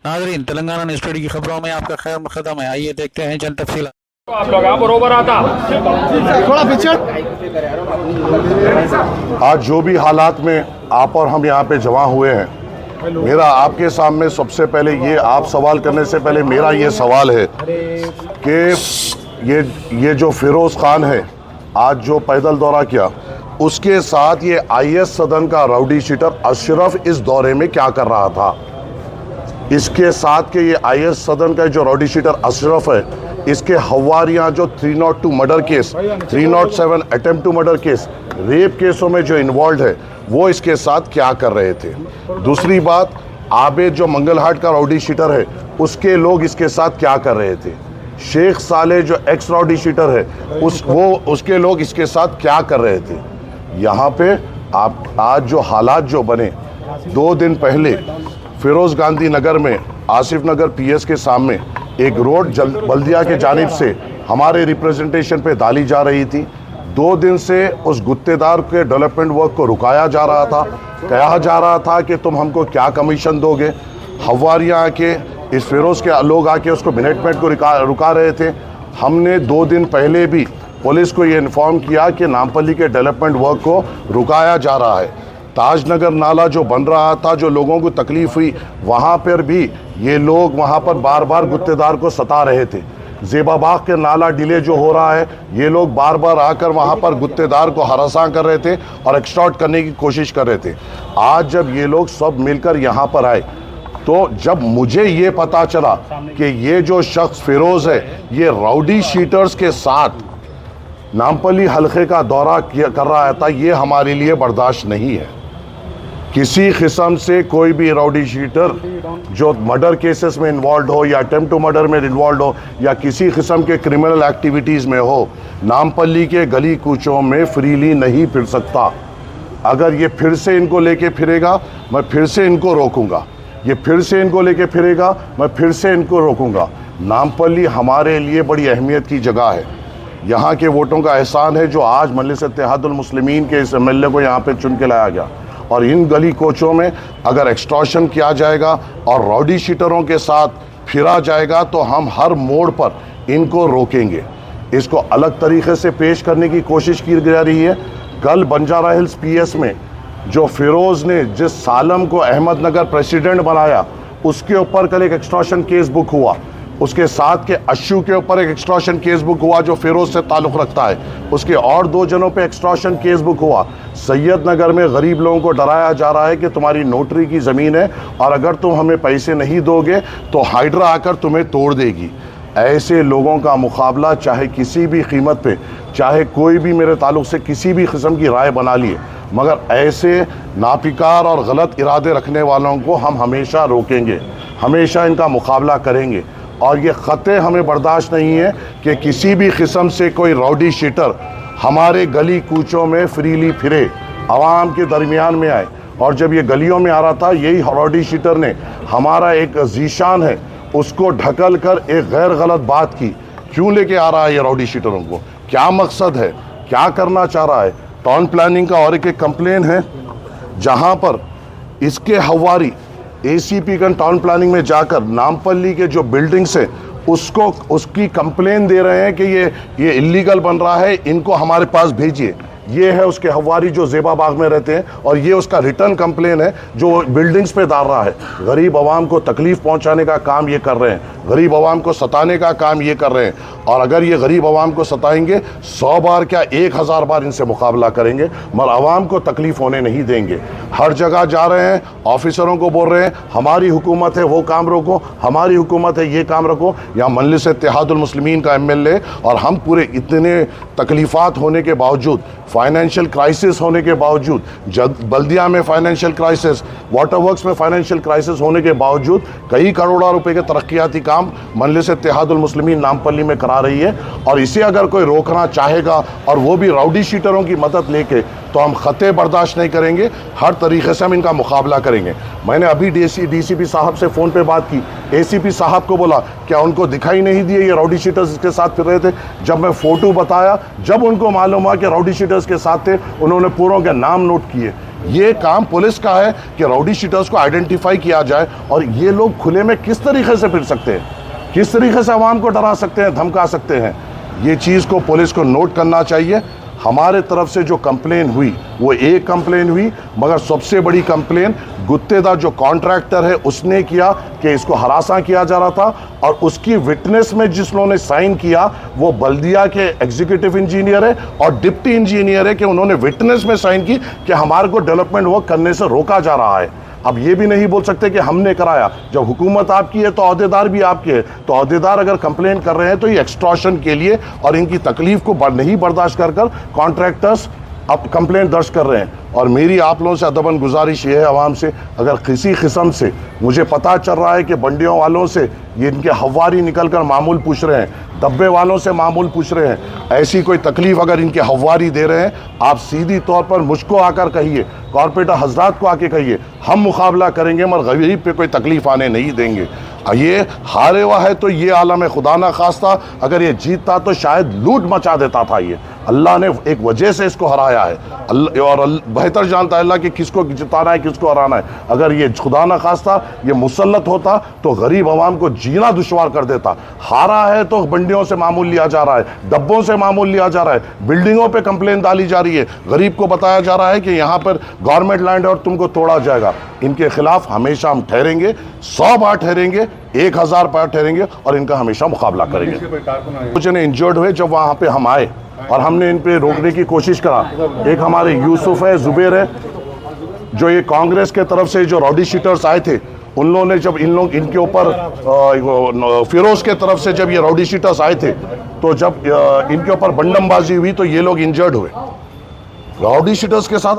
नाज़रीन, Telangana news today की खबरों में आपका खैर मक़दम है। आइए देखते हैं चंद तफसीलात। आप लोग बरोबर आता थोड़ा पीछे। आज जो भी हालात में आप और हम यहाँ पे जमा हुए हैं, मेरा आपके सामने सबसे पहले ये, आप सवाल करने से पहले मेरा ये सवाल है कि ये जो फिरोज खान है, आज जो पैदल दौरा किया, उसके साथ ये आईएस सदन का राउडी शीटर अशरफ इस दौरे में क्या कर रहा था? इसके साथ के ये आईएस सदन का जो राउडी शीटर अशरफ है, इसके हवारियाँ जो 302 murder case, 307 attempt to murder case, rape केसों में जो इन्वॉल्व है, वो इसके साथ क्या कर रहे थे? दूसरी बात, आबेद जो मंगलहाट का राउडी शीटर है, उसके लोग इसके साथ क्या कर रहे थे? शेख साले जो एक्स राउडी शीटर है, उसके लोग इसके साथ क्या कर रहे थे? यहाँ पे आप आज जो हालात जो बने, 2 दिन पहले फिरोज गांधी नगर में आसिफ नगर पीएस के सामने एक रोड बल्दिया के जानिब से हमारे रिप्रेजेंटेशन पे डाली जा रही थी। 2 दिन से उस गुत्तेदार के डेवलपमेंट वर्क को रुकाया जा रहा था। कहा जा रहा था कि तुम हमको क्या कमीशन दोगे। हवारियाँ आके, इस फिरोज़ के लोग आके उसको मिनटमेंट को रुका रहे थे। हमने 2 दिन पहले भी पुलिस को ये इन्फॉर्म किया कि नामपल्ली के डेवलपमेंट वर्क को रुकाया जा रहा है। ताजनगर नाला जो बन रहा था, जो लोगों को तकलीफ हुई, वहाँ पर भी ये लोग वहाँ पर बार बार गुत्तेदार को सता रहे थे। ज़ेबाबाग के नाला डिले जो हो रहा है, ये लोग बार बार आकर वहाँ पर गुत्तेदार को हरासा कर रहे थे और एक्सटॉर्ट करने की कोशिश कर रहे थे। आज जब ये लोग सब मिलकर यहाँ पर आए, तो जब मुझे ये पता चला कि ये जो शख्स फिरोज़ है, ये राउडी शीटर्स के साथ नामपल्ली हल्के का दौरा कर रहा था, ये हमारे लिए बर्दाश्त नहीं है। किसी किस्म से कोई भी राउडी शीटर जो मर्डर केसेस में इन्वॉल्व हो या अटेम्प्ट टू मर्डर में इन्वॉल्व हो या किसी किस्म के क्रिमिनल एक्टिविटीज़ में हो, नामपल्ली के गली कूचों में फ्रीली नहीं फिर सकता। अगर ये फिर से इनको लेके फिरेगा, मैं फिर से इनको रोकूंगा। ये फिर से इनको लेके फिरेगा, मैं फिर से इनको रोकूंगा। नामपल्ली हमारे लिए बड़ी अहमियत की जगह है। यहाँ के वोटों का एहसान है जो आज मजलिस इत्तेहादुल मुस्लिमीन के इस एमएलए को यहाँ पे चुन के लाया गया। और इन गली कोचों में अगर एक्सटॉर्शन किया जाएगा और राउडी शीटरों के साथ फिरा जाएगा, तो हम हर मोड़ पर इनको रोकेंगे। इसको अलग तरीके से पेश करने की कोशिश की जा रही है। कल बंजारा हिल्स पीएस में जो फिरोज़ ने जिस सालम को अहमदनगर प्रेसिडेंट बनाया, उसके ऊपर कल एक एक्सटॉर्शन केस बुक हुआ। उसके साथ के अशू के ऊपर एक एक्सटॉर्शन केस बुक हुआ जो फिरोज़ से ताल्लुक़ रखता है। उसके और 2 जनों पे एक्सटॉर्शन केस बुक हुआ। सैयद नगर में गरीब लोगों को डराया जा रहा है कि तुम्हारी नोटरी की ज़मीन है और अगर तुम हमें पैसे नहीं दोगे तो हाइड्रा आकर तुम्हें तोड़ देगी। ऐसे लोगों का मुकाबला चाहे किसी भी कीमत पे, चाहे कोई भी मेरे ताल्लुक़ से किसी भी किस्म की राय बना लिए, मगर ऐसे नापिकार और गलत इरादे रखने वालों को हम हमेशा रोकेंगे, हमेशा इनका मुकाबला करेंगे। और ये ख़ते हमें बर्दाश्त नहीं है कि किसी भी किस्म से कोई राउडी शीटर हमारे गली कूचों में फ्रीली फिरे, आवाम के दरमियान में आए। और जब ये गलियों में आ रहा था, यही राउडी शीटर ने हमारा एक जीशान है उसको ढकल कर एक गैर गलत बात की। क्यों लेके आ रहा है ये राउडी शीटरों को? क्या मकसद है? क्या करना चाह रहा है? टाउन प्लानिंग का और एक कंप्लेन है जहाँ पर इसके हवारी एसीपी का टाउन प्लानिंग में जाकर नामपल्ली के जो बिल्डिंग्स है उसकी कंप्लेन दे रहे हैं कि ये इलीगल बन रहा है, इनको हमारे पास भेजिए। ये है उसके हवारी जो ज़ेबाबाग में रहते हैं और ये उसका रिटर्न कंप्लेन है जो बिल्डिंग्स पे डाल रहा है। गरीब आवाम को तकलीफ़ पहुंचाने का काम ये कर रहे हैं, गरीब आवाम को सताने का काम ये कर रहे हैं। और अगर ये गरीब आवाम को सताएंगे, 100 बार क्या 1000 बार इनसे मुकाबला करेंगे, मगर आवाम को तकलीफ़ होने नहीं देंगे। हर जगह जा रहे हैं, ऑफिसरों को बोल रहे हैं हमारी हुकूमत है वो काम रोको, हमारी हुकूमत है ये काम रखो। यहाँ मजलिस इत्तेहादुल मुस्लिमीन का एमएलए और हम पूरे इतने तकलीफ़ात होने के बावजूद, फाइनेंशियल क्राइसिस होने के बावजूद, बल्दिया में फाइनेंशियल क्राइसिस, वाटर वर्क्स में फाइनेंशियल क्राइसिस होने के बावजूद कई करोड़ों रुपए के तरक्याती काम मजलिस इत्तेहादुल मुस्लिमीन नामपल्ली में करा रही है। और इसे अगर कोई रोकना चाहेगा और वो भी राउडी शीटरों की मदद लेके, तो हम ख़ते बर्दाश्त नहीं करेंगे। हर तरीके से हम इनका मुकाबला करेंगे। मैंने अभी डीसीपी साहब से फ़ोन पे बात की, एसीपी साहब को बोला क्या उनको दिखाई नहीं दिए ये राउडी शीटर्स इसके साथ फिर रहे थे? जब मैं फ़ोटो बताया, जब उनको मालूम हुआ कि राउडी शीटर्स के साथ थे, उन्होंने पूरों के नाम नोट किए। ये काम पुलिस का है कि राउडी शीटर्स को आइडेंटिफाई किया जाए। और ये लोग खुले में किस तरीके से फिर सकते हैं, किस तरीके से आवाम को डरा सकते हैं, धमका सकते हैं, ये चीज़ को पुलिस को नोट करना चाहिए। हमारे तरफ से जो कंप्लेन हुई वो एक कंप्लेन हुई, मगर सबसे बड़ी कंप्लेन गुत्तेदार जो कॉन्ट्रैक्टर है उसने किया कि इसको हरासा किया जा रहा था। और उसकी विटनेस में जिस लोगों ने साइन किया वो बल्दिया के एग्जीक्यूटिव इंजीनियर है और डिप्टी इंजीनियर है, कि उन्होंने विटनेस में साइन की कि हमारे को डेवलपमेंट वर्क करने से रोका जा रहा है। अब ये भी नहीं बोल सकते कि हमने कराया। जब हुकूमत आपकी है तो अहदेदार भी आपके हैं, तो अहदेदार अगर कंप्लेन कर रहे हैं तो ये एक्सटॉर्शन के लिए और इनकी तकलीफ को नहीं बर्दाश्त कर कॉन्ट्रैक्टर्स अब कंप्लेंट दर्ज कर रहे हैं। और मेरी आप लोगों से अदबन गुजारिश ये है आवाम से, अगर किसी किस्म से मुझे पता चल रहा है कि बंडियों वालों से ये इनके हवारी निकल कर मामूल पूछ रहे हैं, डब्बे वालों से मामूल पूछ रहे हैं, ऐसी कोई तकलीफ अगर इनके हवारी दे रहे हैं, आप सीधी तौर पर मुझको आकर कहिए, कॉर्पोरेटर हजरात को आके कहिए, हम मुकाबला करेंगे मगर गरीब पे कोई तकलीफ आने नहीं देंगे। ये हारे हुआ है तो ये आलम है, खुदा ना खास्ता अगर ये जीतता तो शायद लूट मचा देता था। ये अल्लाह ने एक वजह से इसको हराया है, और बेहतर जानता है अल्लाह कि किसको जिताना है किसको हराना है। अगर ये खुदा ना खास्ता ये मुसल्लत होता तो गरीब आवाम को जीना दुश्वार कर देता। हारा है तो बंडियों से मामूल लिया जा रहा है, डब्बों से मामूल लिया जा रहा है, बिल्डिंगों पे कंप्लेन डाली जा रही है, गरीब को बताया जा रहा है कि यहाँ पर गवर्नमेंट लैंड है और तुमको तोड़ा जाएगा। इनके खिलाफ हमेशा हम ठहरेंगे, 100 बार ठहरेंगे, 1000 बार ठहरेंगे और इनका हमेशा मुकाबला करेंगे। कुछ ने इंजर्ड हुए जब वहाँ पे हम आए और हमने इन पे रोकने की कोशिश करा। एक हमारे यूसुफ है, जुबैर है, जो ये कांग्रेस के तरफ से जो राउडी शीटर्स आए थे, उन लोगों ने जब इनके ऊपर फिरोज के तरफ से जब ये राउडी शीटर्स आए थे तो जब इनके ऊपर बंडमबाजी हुई तो ये लोग इंजर्ड हुए। राउडी शीटर्स के साथ